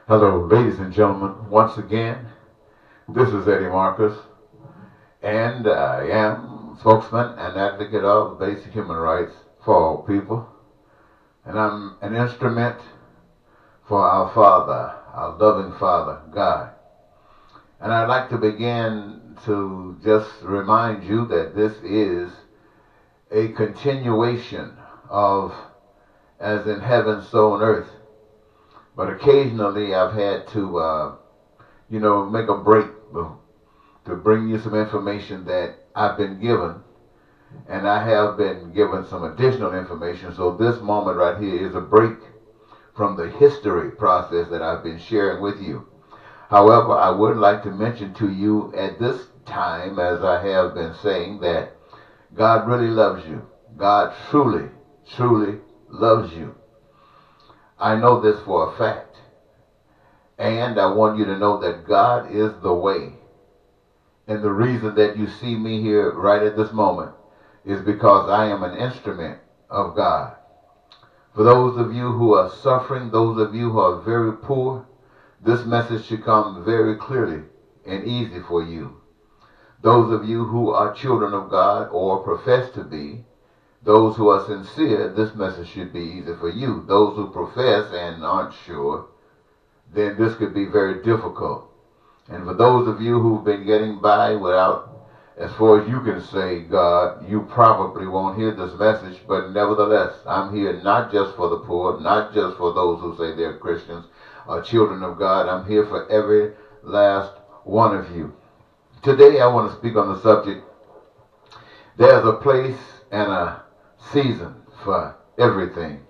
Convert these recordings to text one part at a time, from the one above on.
Hello, ladies and gentlemen. Once again, this is Eddie Marcus, and I am spokesman and advocate of basic human rights for all people. And I'm an instrument for our Father, our loving Father, God. And I'd like to begin to just remind you that this is a continuation of as in heaven, so on earth. But occasionally I've had to make a break to bring you some information that I've been given, and I have been given some additional information. So this moment right here is a break from the history process that I've been sharing with you. However, I would like to mention to you at this time, as I have been saying, that God really loves you. God truly, truly loves you. I know this for a fact. And I want you to know that God is the way. And the reason that you see me here right at this moment is because I am an instrument of God. For those of you who are suffering, those of you who are very poor, this message should come very clearly and easy for you. Those of you who are children of God or profess to be, those who are sincere, this message should be easy for you. Those who profess and aren't sure, then this could be very difficult. And for those of you who've been getting by without, as far as you can say, God, you probably won't hear this message, but nevertheless, I'm here not just for the poor, not just for those who say they're Christians or children of God. I'm here for every last one of you. Today I want to speak on the subject, there's a place and a season for everything.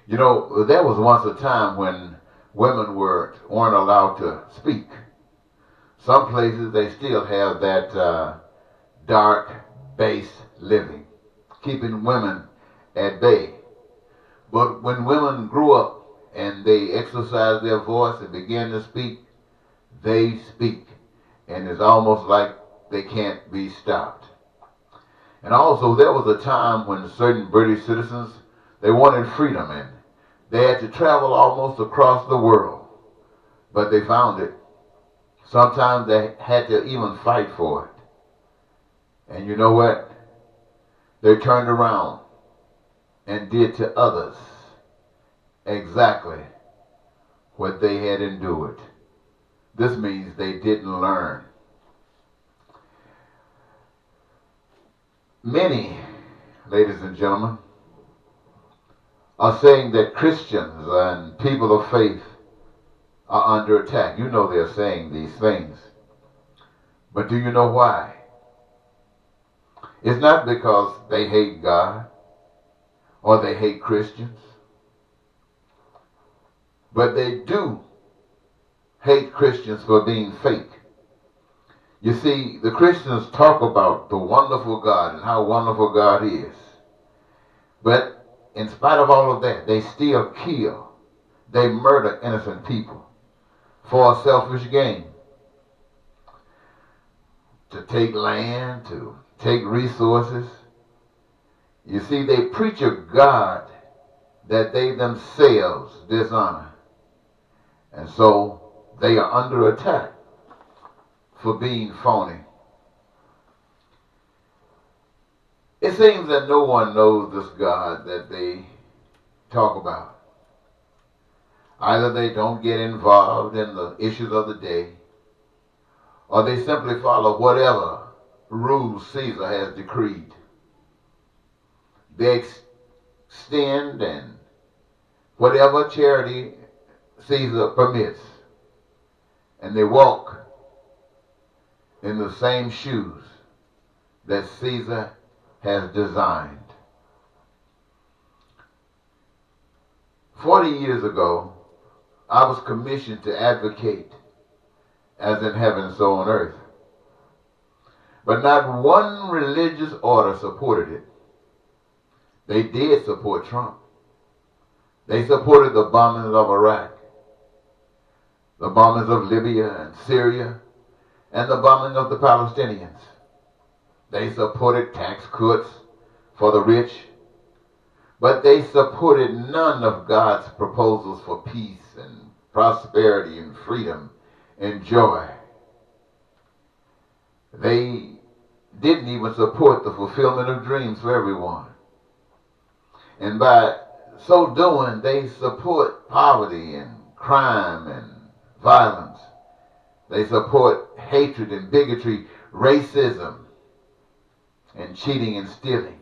You know, there was once a time when women weren't allowed to speak. Some places they still have that dark base living, keeping women at bay. But when women grew up and they exercised their voice and began to speak, they speak. And it's almost like they can't be stopped. And also there was a time when certain British citizens, they wanted freedom, and they had to travel almost across the world. But they found it. Sometimes they had to even fight for it. And you know what? They turned around and did to others exactly what they had endured. This means they didn't learn. Many, ladies and gentlemen, are saying that Christians and people of faith are under attack. You know they're saying these things. But do you know why? It's not because they hate God or they hate Christians. But they do hate Christians for being fake. You see, the Christians talk about the wonderful God and how wonderful God is. But in spite of all of that, they still kill. They murder innocent people for a selfish gain. To take land, to take resources. You see, they preach a God that they themselves dishonor. And so they are under attack for being phony. It seems that no one knows this God that they talk about. Either they don't get involved in the issues of the day, or they simply follow whatever rules Caesar has decreed. They extend and whatever charity Caesar permits, and they walk in the same shoes that Caesar has designed. 40 years ago, I was commissioned to advocate as in heaven, so on earth. But not one religious order supported it. They did support Trump. They supported the bombings of Iraq, the bombings of Libya and Syria, and the bombing of the Palestinians. They supported tax cuts for the rich, but they supported none of God's proposals for peace and prosperity and freedom and joy. They didn't even support the fulfillment of dreams for everyone. And by so doing, they support poverty and crime and violence. They support hatred and bigotry, racism, and cheating and stealing.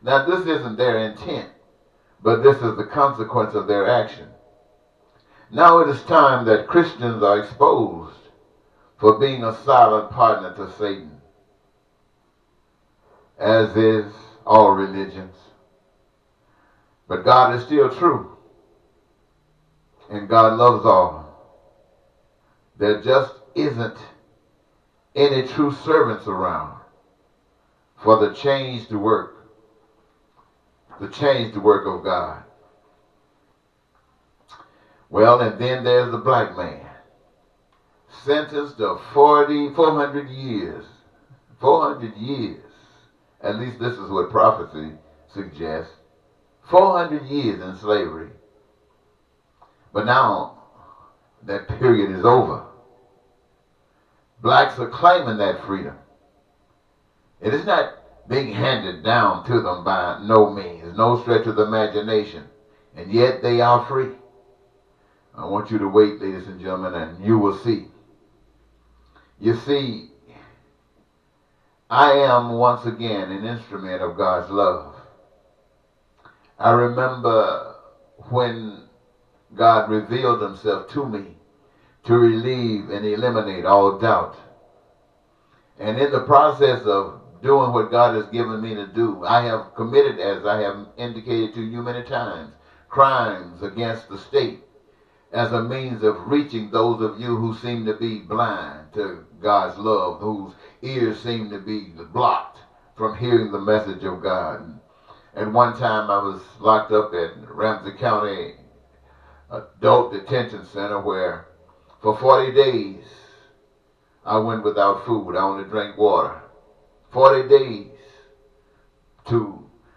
Now, this isn't their intent, but this is the consequence of their action. Now it is time that Christians are exposed for being a silent partner to Satan, as is all religions. But God is still true, and God loves all. There just isn't any true servants around for the change to work of God. Well, and then there's the black man, sentenced to 400 years. 400 years. At least this is what prophecy suggests. 400 years in slavery. But now that period is over. Blacks are claiming that freedom. It is not being handed down to them by no means, no stretch of the imagination. And yet they are free. I want you to wait, ladies and gentlemen, and you will see. You see, I am once again an instrument of God's love. I remember when God revealed himself to me to relieve and eliminate all doubt. And in the process of doing what God has given me to do, I have committed, as I have indicated to you many times, crimes against the state as a means of reaching those of you who seem to be blind to God's love, whose ears seem to be blocked from hearing the message of God. And one time I was locked up at Ramsey County Adult Detention Center where for 40 days I went without food. I only drank water. 40 days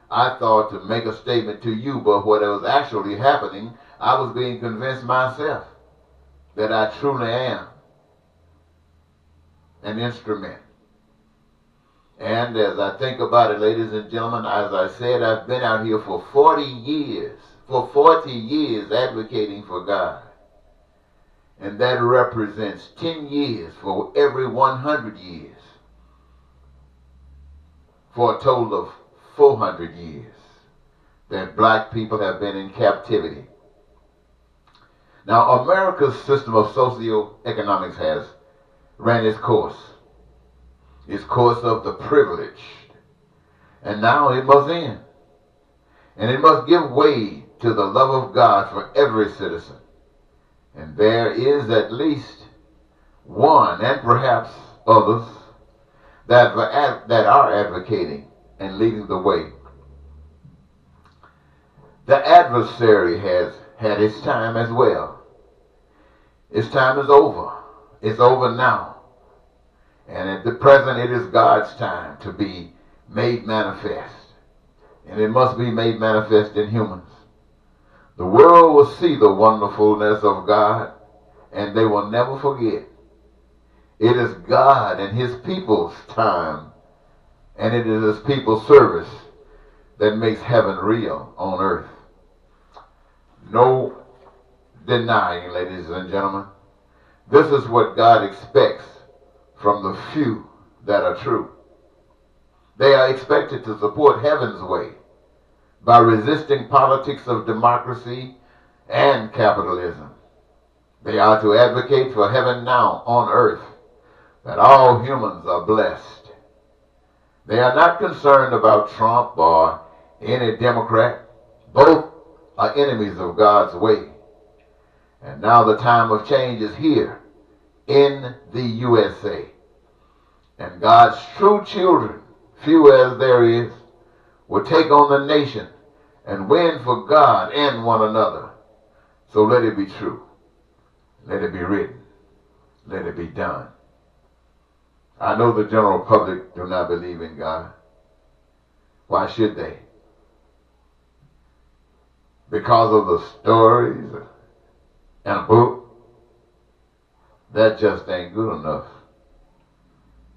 I thought to make a statement to you, but what was actually happening, I was being convinced myself that I truly am an instrument. And as I think about it, ladies and gentlemen, as I said, I've been out here for 40 years, advocating for God. And that represents 10 years for every 100 years, for a total of 400 years that black people have been in captivity. Now, America's system of socioeconomics has ran its course of the privileged, and now it must end. And it must give way to the love of God for every citizen. And there is at least one, and perhaps others, that are advocating and leading the way. The adversary has had its time as well. Its time is over. It's over now. And at the present, it is God's time to be made manifest. And it must be made manifest in humans. The world will see the wonderfulness of God, and they will never forget. It is God and his people's time, and it is his people's service that makes heaven real on earth. No denying, ladies and gentlemen, this is what God expects from the few that are true. They are expected to support heaven's way by resisting politics of democracy and capitalism. They are to advocate for heaven now on earth, that all humans are blessed. They are not concerned about Trump or any Democrat. Both are enemies of God's way. And now the time of change is here in the USA. And God's true children, few as there is, will take on the nation and win for God and one another. So let it be true. Let it be written. Let it be done. I know the general public do not believe in God. Why should they? Because of the stories and a book, that just ain't good enough.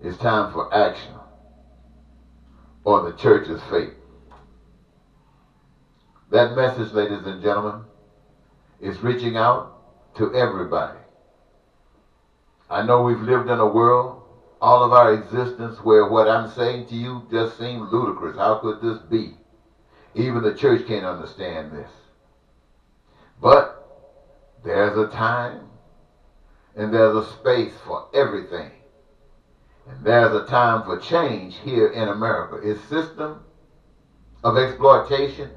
It's time for action, or the church's fate. That message, ladies and gentlemen, is reaching out to everybody. I know we've lived in a world, all of our existence, where what I'm saying to you just seems ludicrous. How could this be? Even the church can't understand this. But there's a time and there's a space for everything. And there's a time for change here in America. It's system of exploitation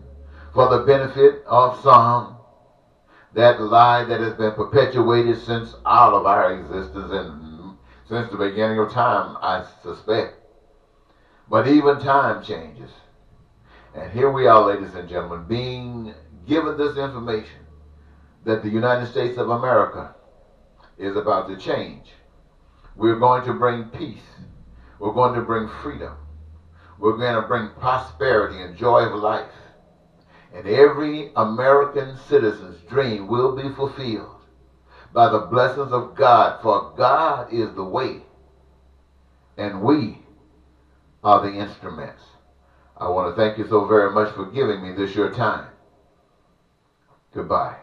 for the benefit of some. That lie that has been perpetuated since all of our existence and since the beginning of time, I suspect. But even time changes. And here we are, ladies and gentlemen, being given this information that the United States of America is about to change. We're going to bring peace. We're going to bring freedom. We're going to bring prosperity and joy of life. And every American citizen's dream will be fulfilled by the blessings of God, for God is the way, and we are the instruments. I want to thank you so very much for giving me this your time. Goodbye.